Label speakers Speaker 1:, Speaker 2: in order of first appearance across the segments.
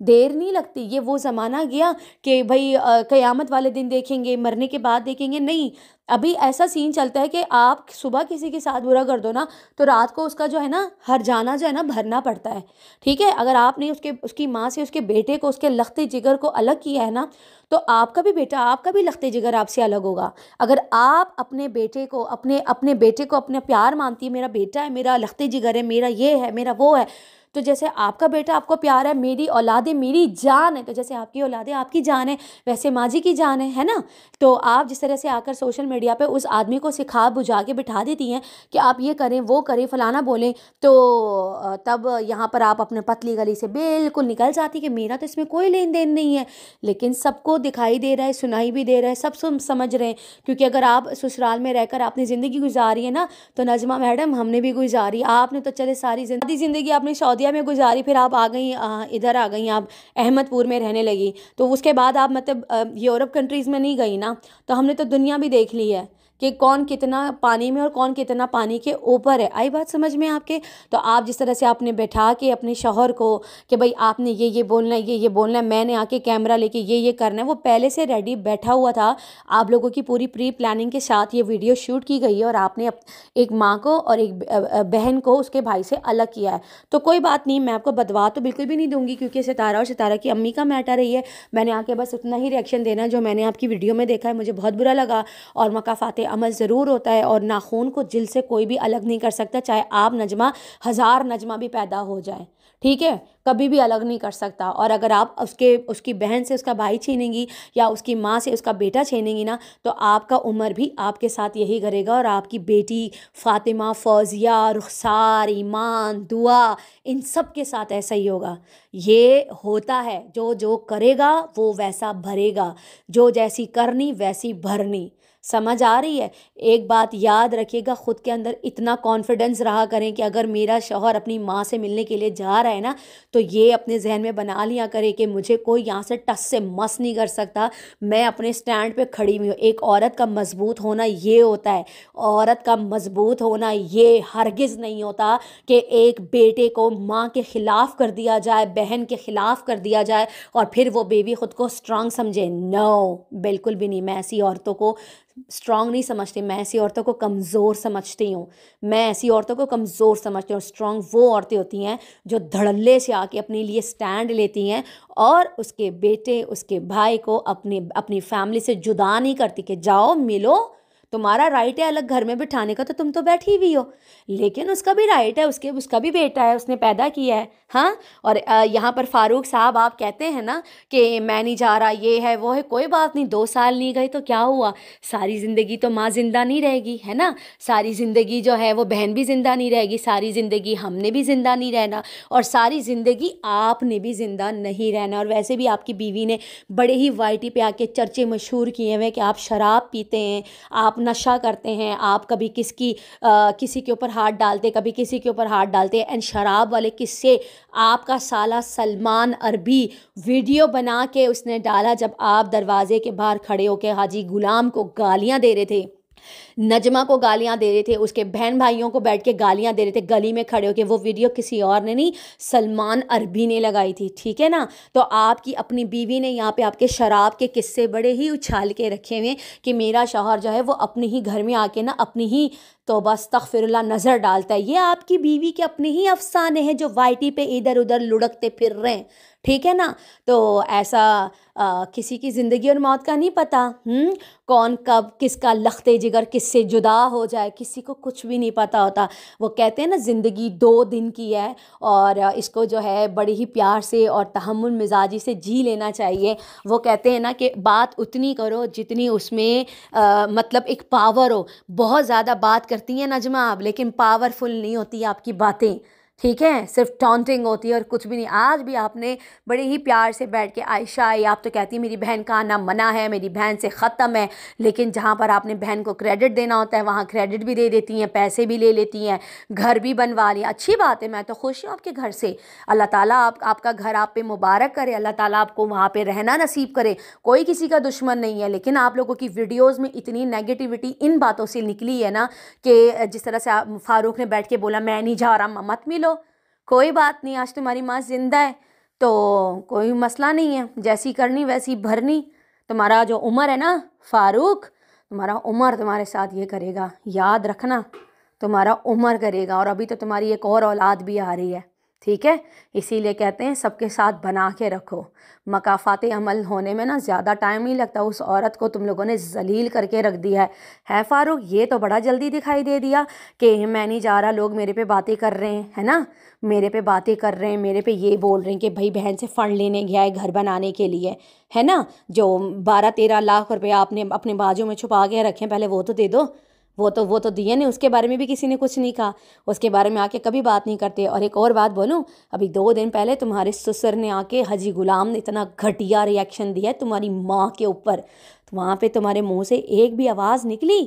Speaker 1: دیر نہیں لگتی. یہ وہ زمانہ گیا کہ بھائی قیامت والے دن دیکھیں گے, مرنے کے بعد دیکھیں گے, نہیں. ابھی ایسا سین چلتا ہے کہ آپ صبح کسی کے ساتھ برا کر دو نا تو رات کو اس کا جو ہے نا ہر جانا جو ہے نا بھرنا پڑتا ہے. ٹھیک ہے, اگر آپ نے اس کی ماں سے اس کے بیٹے کو, اس کے لخت جگر کو الگ کیا ہے نا, تو آپ کا بھی بیٹا, آپ کا بھی لخت جگر آپ سے الگ ہوگا. اگر آپ اپنے بیٹے کو اپنے پیار مانتی ہے, میرا بیٹا ہے, میرا لخت جگر ہے, میرا یہ ہے, میرا وہ ہے, تو جیسے آپ کا بیٹا آپ کو پیار ہے, میری اولادیں میری جان ہے, تو جیسے آپ کی اولادیں آپ کی جان ہے ویسے ماں جی کی جان ہے نا. تو آپ جس طرح سے آ کر سوشل میڈیا پہ اس آدمی کو سکھا بجھا کے بٹھا دیتی ہیں کہ آپ یہ کریں وہ کریں فلانا بولیں, تو تب یہاں پر آپ اپنے پتلی گلی سے بالکل نکل جاتی کہ میرا تو اس میں کوئی لین دین نہیں ہے. لیکن سب کو دکھائی دے رہا ہے, سنائی بھی دے رہا ہے, سب سمجھ رہے ہیں. کیونکہ اگر آپ سسرال میں رہ کر آپ نے زندگی گزاری ہے نا, تو نجمہ میڈم ہم نے بھی گزاری. آپ نے تو چلے ساری زندگی آپ نے سعودیہ میں گزاری, پھر آپ آ گئیں ادھر آ گئیں, آپ احمد پور میں رہنے لگی, تو اس کے بعد آپ مطلب یورپ کنٹریز میں نہیں گئی نا. تو ہم نے تو دنیا بھی دیکھ لی ہے کہ کون کتنا پانی میں اور کون کتنا پانی کے اوپر ہے. آئی بات سمجھ میں آپ کے؟ تو آپ جس طرح سے آپ نے بیٹھا کے اپنے شوہر کو کہ بھائی آپ نے یہ بولنا ہے, یہ بولنا ہے, میں نے آ کے کیمرہ لے کے یہ کرنا ہے, وہ پہلے سے ریڈی بیٹھا ہوا تھا. آپ لوگوں کی پوری پری پلاننگ کے ساتھ یہ ویڈیو شوٹ کی گئی ہے, اور آپ نے ایک ماں کو اور ایک بہن کو اس کے بھائی سے الگ کیا ہے. تو کوئی بات نہیں, میں آپ کو بدوا تو بالکل بھی نہیں دوں گی, کیونکہ ستارہ اور ستارہ کی امی کا میٹر ہے یہ. میں نے آ کے بس اتنا ہی ریئیکشن دینا ہے جو میں نے آپ کی ویڈیو میں دیکھا ہے, مجھے بہت برا لگا. اور مقافات عمل ضرور ہوتا ہے, اور ناخون کو جلد سے کوئی بھی الگ نہیں کر سکتا, چاہے آپ نجمہ 1000 نجمہ بھی پیدا ہو جائے, ٹھیک ہے, کبھی بھی الگ نہیں کر سکتا. اور اگر آپ اس کی بہن سے اس کا بھائی چھینیں گی, یا اس کی ماں سے اس کا بیٹا چھینیں گی نا, تو آپ کا عمر بھی آپ کے ساتھ یہی کرے گا, اور آپ کی بیٹی فاطمہ, فوزیہ, رخسار, ایمان, دعا, ان سب کے ساتھ ایسا ہی ہوگا. یہ ہوتا ہے, جو کرے گا وہ ویسا بھرے گا, جو جیسی کرنی ویسی بھرنی. سمجھ آ رہی ہے؟ ایک بات یاد رکھیے گا, خود کے اندر اتنا کانفیڈنس رہا کریں کہ اگر میرا شوہر اپنی ماں سے ملنے کے لیے جا رہا ہے نا, تو یہ اپنے ذہن میں بنا لیا کرے کہ مجھے کوئی یہاں سے ٹس سے مس نہیں کر سکتا, میں اپنے سٹینڈ پہ کھڑی ہوئی ہوں. ایک عورت کا مضبوط ہونا یہ ہوتا ہے, عورت کا مضبوط ہونا یہ ہرگز نہیں ہوتا کہ ایک بیٹے کو ماں کے خلاف کر دیا جائے, بہن کے خلاف کر دیا جائے, اور پھر وہ بیوی خود کو اسٹرانگ سمجھے. نو, بالکل بھی نہیں. میں ایسی عورتوں کو اسٹرانگ نہیں سمجھتی, میں ایسی عورتوں کو کمزور سمجھتی ہوں. اسٹرانگ وہ عورتیں ہوتی ہیں جو دھڑلے سے آ کے اپنے لیے سٹینڈ لیتی ہیں, اور اس کے بیٹے, اس کے بھائی کو اپنی فیملی سے جدا نہیں کرتی کہ جاؤ ملو, تمہارا رائٹ ہے الگ گھر میں بٹھانے کا, تو تم تو بیٹھی ہوئی ہو, لیکن اس کا بھی رائٹ ہے, اس کا بھی بیٹا ہے, اس نے پیدا کیا ہے. ہاں, اور یہاں پر فاروق صاحب آپ کہتے ہیں نا کہ میں نہیں جا رہا, یہ ہے وہ ہے, کوئی بات نہیں, 2 سال نہیں گئے تو کیا ہوا, ساری زندگی تو ماں زندہ نہیں رہے گی, ہے نا, ساری زندگی جو ہے وہ بہن بھی زندہ نہیں رہے گی, ساری زندگی ہم نے بھی زندہ نہیں رہنا, اور ساری زندگی آپ نے بھی زندہ نہیں رہنا. اور ویسے بھی آپ کی بیوی نے بڑے ہی وائی ٹی پہ آ کے چرچے مشہور کیے ہوئے کہ آپ شراب پیتے ہیں, آپ نشہ کرتے ہیں, آپ کبھی کسی کے اوپر ہاتھ ڈالتے, کبھی کسی کے اوپر ہاتھ ڈالتے. اینڈ شراب والے قصے آپ کا سالہ سلمان عربی ویڈیو بنا کے اس نے ڈالا, جب آپ دروازے کے باہر کھڑے ہو کے حاجی غلام کو گالیاں دے رہے تھے, نجمہ کو گالیاں دے رہے تھے, اس کے بہن بھائیوں کو بیٹھ کے گالیاں دے رہے تھے گلی میں کھڑے ہو کے. وہ ویڈیو کسی اور نے نہیں, سلمان عربی نے لگائی تھی, ٹھیک ہے نا. تو آپ کی اپنی بیوی نے یہاں پہ آپ کے شراب کے قصے بڑے ہی اچھال کے رکھے ہوئے کہ میرا شوہر جو ہے وہ اپنے ہی گھر میں آ کے نا اپنی ہی توبہ استغفر اللہ نظر ڈالتا ہے. یہ آپ کی بیوی کے اپنے ہی افسانے ہیں جو وائی ٹی پہ ادھر ادھر لڑکتے پھر رہے ہیں, ٹھیک ہے نا. تو ایسا کسی کی زندگی اور موت کا نہیں پتہ, کون کب کس کا لخت جگر کس سے جدا ہو جائے, کسی کو کچھ بھی نہیں پتہ ہوتا. وہ کہتے ہیں نا زندگی 2 دن کی ہے, اور اس کو جو ہے بڑی ہی پیار سے اور تحمل مزاجی سے جی لینا چاہیے. وہ کہتے ہیں نا کہ بات اتنی کرو جتنی اس میں مطلب ایک پاور ہو. بہت زیادہ بات کرتی ہیں نجمہ آپ, لیکن پاورفل نہیں ہوتی آپ کی باتیں, ٹھیک ہے, صرف ٹانٹنگ ہوتی ہے اور کچھ بھی نہیں. آج بھی آپ نے بڑے ہی پیار سے بیٹھ کے عائشہ آئی, آپ تو کہتی ہیں میری بہن کا آنا منع ہے, میری بہن سے ختم ہے, لیکن جہاں پر آپ نے بہن کو کریڈٹ دینا ہوتا ہے وہاں کریڈٹ بھی دے دیتی ہیں, پیسے بھی لے لیتی ہیں, گھر بھی بنوا لیا. اچھی بات ہے, میں تو خوش ہوں آپ کے گھر سے, اللہ تعالیٰ آپ کا گھر آپ پہ مبارک کرے, اللہ تعالیٰ آپ کو وہاں پہ رہنا نصیب کرے, کوئی کسی کا دشمن نہیں ہے. لیکن آپ لوگوں کی ویڈیوز میں اتنی نیگیٹیوٹی ان باتوں سے نکلی ہے نا کہ جس طرح سے فاروق نے بیٹھ کے بولا میں نہیں جا رہا, مت ملو, کوئی بات نہیں, آج تمہاری ماں زندہ ہے, تو کوئی مسئلہ نہیں ہے، جیسی کرنی ویسی بھرنی. تمہارا جو عمر ہے نا فاروق، تمہارا عمر تمہارے ساتھ یہ کرے گا، یاد رکھنا، تمہارا عمر کرے گا. اور ابھی تو تمہاری ایک اور اولاد بھی آ رہی ہے، ٹھیک ہے؟ اسی لیے کہتے ہیں سب کے ساتھ بنا کے رکھو. مکافات عمل ہونے میں نا زیادہ ٹائم نہیں لگتا. اس عورت کو تم لوگوں نے ذلیل کر کے رکھ دیا ہے فاروق. یہ تو بڑا جلدی دکھائی دے دیا کہ میں نہیں جا رہا، لوگ میرے پہ باتیں کر رہے ہیں، ہے نا، میرے پہ باتیں کر رہے ہیں، میرے پہ یہ بول رہے ہیں کہ بھائی بہن سے فنڈ لینے گیا ہے گھر بنانے کے لیے، ہے نا، جو 12-13 لاکھ روپے آپ نے اپنے بازو میں چھپا کے رکھیں، پہلے وہ تو دے دو. وہ تو دیے نہیں، اس کے بارے میں بھی کسی نے کچھ نہیں کہا، اس کے بارے میں آ کے کبھی بات نہیں کرتے. اور ایک اور بات بولوں، ابھی 2 دن پہلے تمہارے سسر نے آ کے حاجی غلام نے اتنا گھٹیا ری ایکشن دیا ہے تمہاری ماں کے اوپر. وہاں پہ تمہارے منہ سے ایک بھی آواز نکلی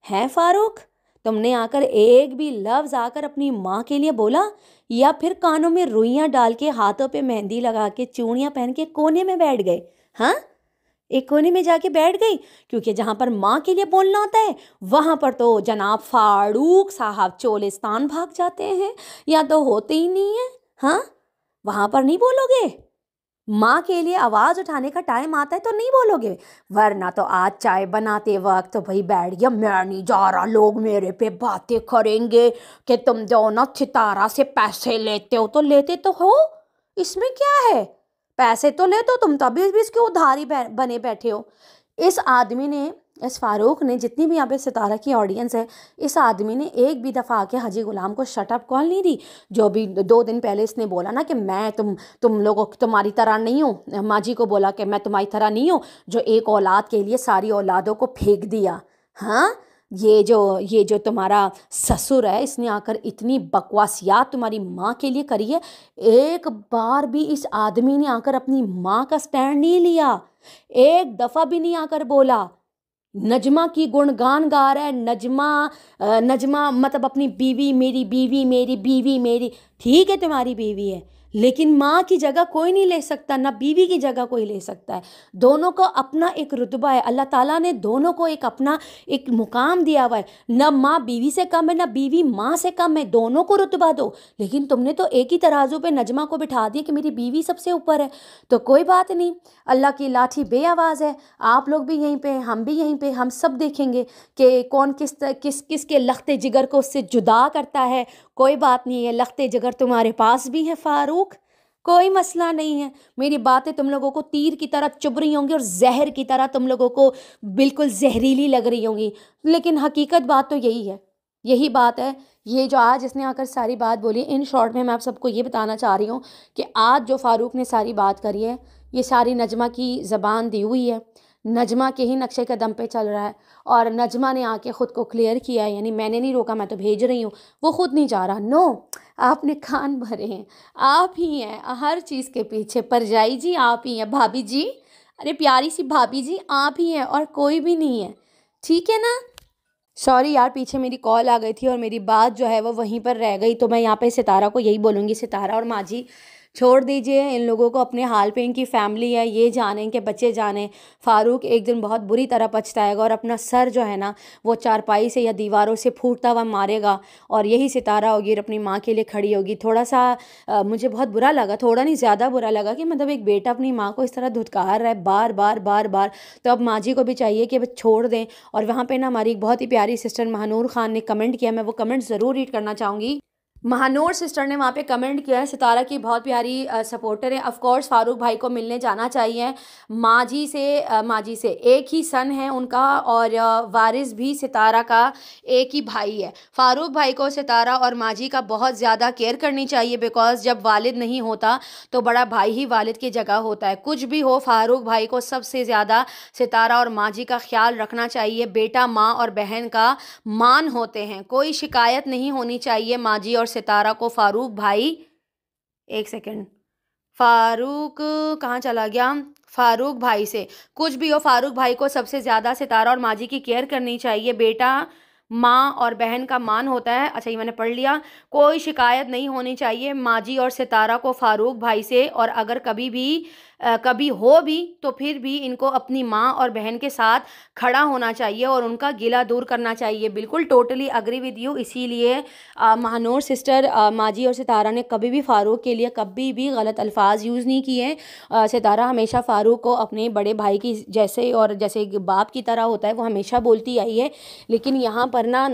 Speaker 1: ہے فاروق؟ تم نے آ کر ایک بھی لفظ آ کر اپنی ماں کے لیے بولا؟ یا پھر کانوں میں روئیاں ڈال کے، ہاتھوں پہ مہندی لگا کے، چوڑیاں پہن کے کونے میں بیٹھ گئے؟ ہاں، ایک کونے میں جا کے بیٹھ گئی؟ کیونکہ جہاں پر ماں کے لیے بولنا ہوتا ہے وہاں پر تو جناب فاروق صاحب چولستان بھاگ جاتے ہیں، یا تو ہوتے ہی نہیں ہیں. ہاں، وہاں پر نہیں بولو گے؟ ماں کے لیے آواز اٹھانے کا ٹائم آتا ہے تو نہیں بولو گے؟ ورنہ تو آج چائے بناتے وقت تو بھائی بیٹھ گیا، میں نہیں جا رہا، لوگ میرے پہ باتیں کریں گے کہ تم جو نا ستارہ سے پیسے لیتے ہو. تو لیتے تو ہو، اس میں کیا ہے؟ پیسے تو لے تو تم تبھی بھی اس کے ادھاری بنے بیٹھے ہو. اس آدمی نے، اس فاروق نے، جتنی بھی یہاں پہ ستارہ کی آڈینس ہے، اس آدمی نے ایک بھی دفعہ آ کے حاجی غلام کو شٹ اپ کال نہیں دی. جو بھی 2 دن پہلے اس نے بولا نا کہ میں تم لوگوں تمہاری طرح نہیں ہوں، ماں جی کو بولا کہ میں تمہاری طرح نہیں ہوں جو ایک اولاد کے لیے ساری اولادوں کو پھینک دیا. ہاں، یہ جو تمہارا سسر ہے، اس نے آ کر اتنی بکواسیات تمہاری ماں کے لیے کری ہے. ایک بار بھی اس آدمی نے آ کر اپنی ماں کا سٹینڈ نہیں لیا، ایک دفعہ بھی نہیں آ کر بولا. نجمہ کی گنگان گا رہا ہے. نجمہ مطلب اپنی بیوی، میری بیوی، میری بیوی، میری، ٹھیک ہے تمہاری بیوی ہے، لیکن ماں کی جگہ کوئی نہیں لے سکتا، نہ بیوی کی جگہ کوئی لے سکتا ہے. دونوں کو اپنا ایک رتبہ ہے، اللہ تعالیٰ نے دونوں کو ایک اپنا ایک مقام دیا ہوا ہے. نہ ماں بیوی سے کم ہے، نہ بیوی ماں سے کم ہے، دونوں کو رتبہ دو. لیکن تم نے تو ایک ہی ترازو پہ نجمہ کو بٹھا دیا کہ میری بیوی سب سے اوپر ہے. تو کوئی بات نہیں، اللہ کی لاٹھی بے آواز ہے. آپ لوگ بھی یہیں پہ، ہم بھی یہیں پہ، ہم سب دیکھیں گے کہ کون کس کے لخت جگر کو اس سے جدا کرتا ہے. کوئی بات نہیں ہے، لخت جگر تمہارے پاس بھی ہے فاروق، کوئی مسئلہ نہیں ہے. میری باتیں تم لوگوں کو تیر کی طرح چبھ رہی ہوں گی اور زہر کی طرح تم لوگوں کو بالکل زہریلی لگ رہی ہوں گی، لیکن حقیقت بات تو یہی ہے، یہی بات ہے. یہ جو آج اس نے آ کر ساری بات بولی، ان شارٹ میں آپ سب کو یہ بتانا چاہ رہی ہوں کہ آج جو فاروق نے ساری بات کری ہے، یہ ساری نجمہ کی زبان دی ہوئی ہے، نجمہ کے ہی نقشے قدم پہ چل رہا ہے. اور نجمہ نے آ کے خود کو کلیئر کیا ہے، یعنی میں نے نہیں روکا، میں تو بھیج رہی ہوں، وہ خود نہیں جا رہا. نو، آپ نے کان بھرے ہیں، آپ ہی ہیں ہر چیز کے پیچھے. پرجائی جی آپ ہی ہیں، بھابھی جی، ارے پیاری سی بھابھی جی آپ ہی ہیں اور کوئی بھی نہیں ہے، ٹھیک ہے نا؟ سوری یار، پیچھے میری کال آ گئی تھی اور میری بات جو ہے وہ وہیں پر رہ گئی. تو میں یہاں پہ ستارہ کو یہی بولوں گی، ستارہ اور ماجی چھوڑ دیجئے ان لوگوں کو اپنے حال پہ، ان کی فیملی ہے، یہ جانیں کہ بچے جانیں. فاروق ایک دن بہت بری طرح پچھتائے گا اور اپنا سر جو ہے نا وہ چارپائی سے یا دیواروں سے پھوٹتا ہوا مارے گا. اور یہی ستارہ ہوگی اور اپنی ماں کے لیے کھڑی ہوگی. تھوڑا سا مجھے بہت برا لگا، تھوڑا نہیں زیادہ برا لگا کہ مطلب ایک بیٹا اپنی ماں کو اس طرح دھتکار رہا ہے بار بار بار بار. تو اب ماجی کو بھی چاہیے کہ وہ چھوڑ دیں. اور وہاں پہ نا ہماری ایک بہت ہی پیاری سسٹر مہانور خان نے کمنٹ کیا، میں وہ کمنٹ ضرور ریڈ کرنا چاہوں گی. مہانور سسٹر نے وہاں پہ کمنٹ کیا ہے، ستارہ کی بہت پیاری سپورٹر ہے، آف کورس فاروق بھائی کو ملنے جانا چاہیے. ماجی سے ایک ہی سن ہے ان کا، اور وارث بھی ستارہ کا ایک ہی بھائی ہے. فاروق بھائی کو ستارہ اور ماجی کا بہت زیادہ کیئر کرنی چاہیے، بیکاز جب والد نہیں ہوتا تو بڑا بھائی ہی والد کی جگہ ہوتا ہے. کچھ بھی ہو، فاروق بھائی کو سب سے زیادہ ستارہ اور ماجی کا خیال رکھنا چاہیے. بیٹا ماں اور بہن کا مان ہوتے ہیں، کوئی شکایت نہیں ہونی چاہیے ماجی اور ستارہ کو. فاروق بھائی، ایک سیکنڈ، فاروق کہاں چلا گیا؟ فاروق بھائی سے کچھ بھی ہو، فاروق بھائی کو سب سے زیادہ ستارہ اور ماجی کی کیئر کرنی چاہیے. بیٹا ماں اور بہن کا مان ہوتا ہے. اچھا یہ میں نے پڑھ لیا. کوئی شکایت نہیں ہونی چاہیے ماجی اور ستارہ کو فاروق بھائی سے, اور اگر کبھی ہو بھی تو پھر بھی ان کو اپنی ماں اور بہن کے ساتھ کھڑا ہونا چاہیے اور ان کا گلہ دور کرنا چاہیے. بالکل ٹوٹلی اگری ود یو. اسی لیے مہنور سسٹر ماجی اور ستارہ نے کبھی بھی فاروق کے لیے کبھی بھی غلط الفاظ یوز نہیں کیے. ستارہ ہمیشہ فاروق کو اپنے بڑے بھائی کی جیسے اور جیسے باپ کی طرح ہوتا ہے وہ ہمیشہ بولتی آئی ہے. لیکن یہاں پر نا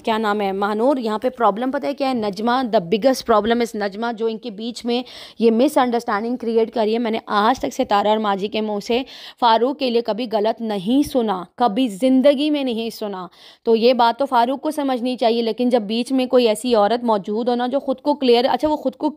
Speaker 1: کیا نام ہے مہنور, یہاں پہ پرابلم پتہ ہے کیا ہے, نجمہ. دا بگسٹ پرابلم از نجمہ, جو ان کے بیچ میں یہ مس انڈرسٹینڈنگ کریٹ کری ہے. میں نے آج تک ستارہ اور ماجی کے منہ سے فاروق کے لیے کبھی غلط نہیں سنا, کبھی زندگی میں نہیں سنا. تو یہ بات تو فاروق کو سمجھنی چاہیے. لیکن جب بیچ میں کوئی ایسی عورت موجود ہونا جو خود کو کلیئر, اچھا وہ خود کو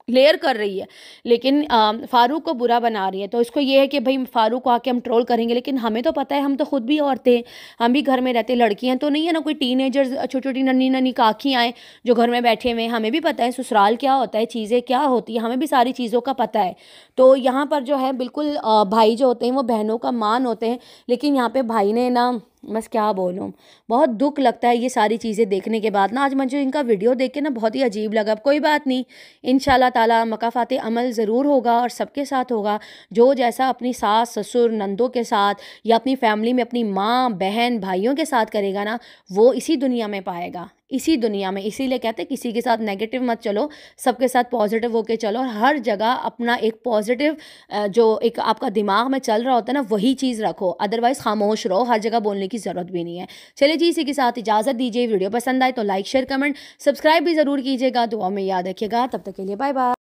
Speaker 1: کلیئر کر رہی ہے لیکن فاروق کو برا بنا رہی ہے, تو اس کو یہ ہے کہ بھائی فاروق کو آ کے ہم ٹرول کریں گے. لیکن ہمیں تو پتہ ہے, ہم تو خود بھی عورتیں ہیں, ہم بھی گھر میں رہتے, لڑکیاں تو نہیں ہے نا, کوئی ٹین ایجرز چھوٹی چھوٹی ننھی کاکی آئیں جو گھر میں بیٹھے ہوئے ہیں. ہمیں بھی پتہ ہے سسرال کیا ہوتا ہے, چیزیں کیا ہوتی ہیں, ہمیں بھی ساری چیزوں کا پتہ ہے. تو یہاں پر جو ہے بالکل بھائی جو ہوتے ہیں وہ بہنوں کا مان ہوتے ہیں. لیکن یہاں پہ بھائی نے نا, بس کیا بولوں, بہت دکھ لگتا ہے یہ ساری چیزیں دیکھنے کے بعد نا. آج مجھے ان کا ویڈیو دیکھ کے نا بہت ہی عجیب لگا. اب کوئی بات نہیں, انشاءاللہ تعالیٰ مکافات عمل ضرور ہوگا اور سب کے ساتھ ہوگا. جو جیسا اپنی ساس سسر نندوں کے ساتھ یا اپنی فیملی میں اپنی ماں بہن بھائیوں کے ساتھ کرے گا نا, وہ اسی دنیا میں پائے گا, اسی دنیا میں. اسی لیے کہتے ہیں کسی کے ساتھ نیگیٹو مت چلو, سب کے ساتھ پازیٹیو ہو کے چلو, اور ہر جگہ اپنا ایک پازیٹیو جو ایک آپ کا دماغ میں چل رہا ہوتا ہے نا وہی چیز رکھو. ادروائز خاموش رہو, ہر جگہ بولنے کی ضرورت بھی نہیں ہے. چلے جی, اسی کے ساتھ اجازت دیجیے. ویڈیو پسند آئے تو لائک شیئر کمنٹ سبسکرائب بھی ضرور کیجیے گا. دعا میں یاد رکھیے گا. تب تک کے لیے بائے بائے.